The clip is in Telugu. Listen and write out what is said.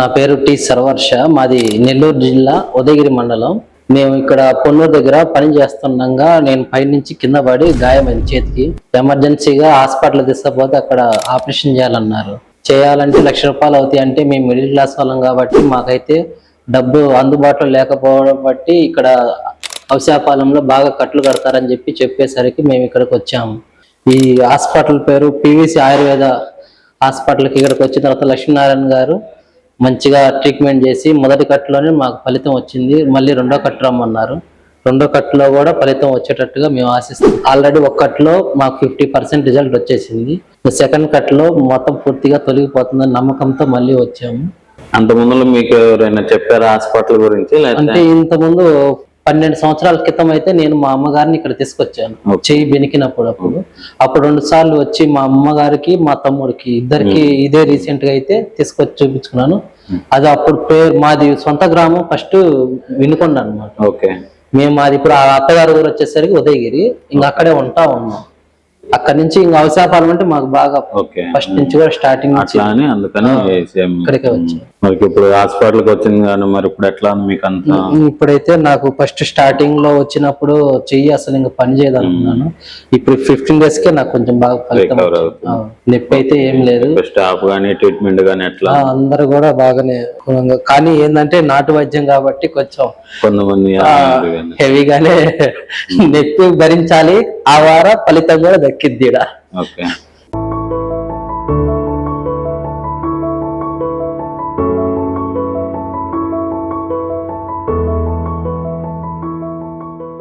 నా పేరు టి సర్వర్ష. మాది నెల్లూరు జిల్లా ఉదయగిరి మండలం. మేము ఇక్కడ పొన్నూరు దగ్గర పని చేస్తుండగా నేను పైనుంచి కింద పడి గాయమైంది చేతికి. ఎమర్జెన్సీగా హాస్పిటల్ తీసుకపోతే అక్కడ ఆపరేషన్ చేయాలన్నారు. చేయాలంటే ₹1,00,000 అవుతాయి. అంటే మేము మిడిల్ క్లాస్ వాళ్ళం కాబట్టి మాకైతే డబ్బు అందుబాటులో లేకపోవడం బట్టి ఇక్కడ అవశాపాలెంలో బాగా కట్లు కడతారని చెప్పేసరికి మేము ఇక్కడికి వచ్చాము. ఈ హాస్పిటల్ పేరు పివిసి ఆయుర్వేద హాస్పిటల్కి ఇక్కడికి వచ్చిన తర్వాత లక్ష్మీనారాయణ గారు మంచిగా ట్రీట్మెంట్ చేసి మొదటి కట్టులోనే మాకు ఫలితం వచ్చింది. మళ్ళీ రెండో కట్టు రమ్మన్నారు. రెండో కట్టులో కూడా ఫలితం వచ్చేటట్టుగా మేము ఆశిస్తాం. ఆల్రెడీ ఒక కట్టులో మాకు 50% రిజల్ట్ వచ్చేసింది. సెకండ్ కట్టులో మొత్తం పూర్తిగా తొలగిపోతుందని నమ్మకంతో మళ్ళీ వచ్చాము. అంత ముందు మీకు ఎవరైనా చెప్పారా హాస్పిటల్ గురించి? అంటే ఇంత ముందు 12 సంవత్సరాల క్రితం అయితే నేను మా అమ్మగారిని ఇక్కడ తీసుకొచ్చాను. చెయ్యి బెనికినప్పుడు అప్పుడు 2 సార్లు వచ్చి మా అమ్మగారికి మా తమ్ముడికి ఇద్దరికి ఇదే రీసెంట్ గా అయితే తీసుకొచ్చి చూపించుకున్నాను. అది అప్పుడు పేరు మాది సొంత గ్రామం ఫస్ట్ వినుకొండ అనమాట. మేము మాది ఇప్పుడు ఆ అత్తగారి ఊరు వచ్చేసరికి ఉదయగిరి. ఇంకా అక్కడే ఉంటా ఉన్నాం. అక్కడ నుంచి ఇంకా అవశాపాలెం అంటే మాకు బాగా ఫస్ట్ నుంచి కూడా స్టార్టింగ్ అందుకని ఇక్కడికే వచ్చాం. మరి ఇప్పుడు హాస్పిటల్కి వచ్చింది కానీ మరి ఇప్పుడు ఎట్లా మీకు అంతా? ఇప్పుడైతే నాకు ఫస్ట్ స్టార్టింగ్ లో వచ్చినప్పుడు చెయ్యి అసలు ఇంకా పని చేయదనుకున్నాను. ఇప్పుడు 15 days కే నాకు కొంచెం బాగా ఫలితం. నొప్పి అయితే ఏం లేదు. స్టాఫ్ గానీ ట్రీట్మెంట్ గానీ ఎట్లా? అందరు కూడా బాగానే. కానీ ఏంటంటే నాటు వైద్యం కాబట్టి కొంచెం కొంతమంది హెవీగానే నొప్పి భరించాలి. ఆ వారం ఫలితం కూడా దక్కిద్ది.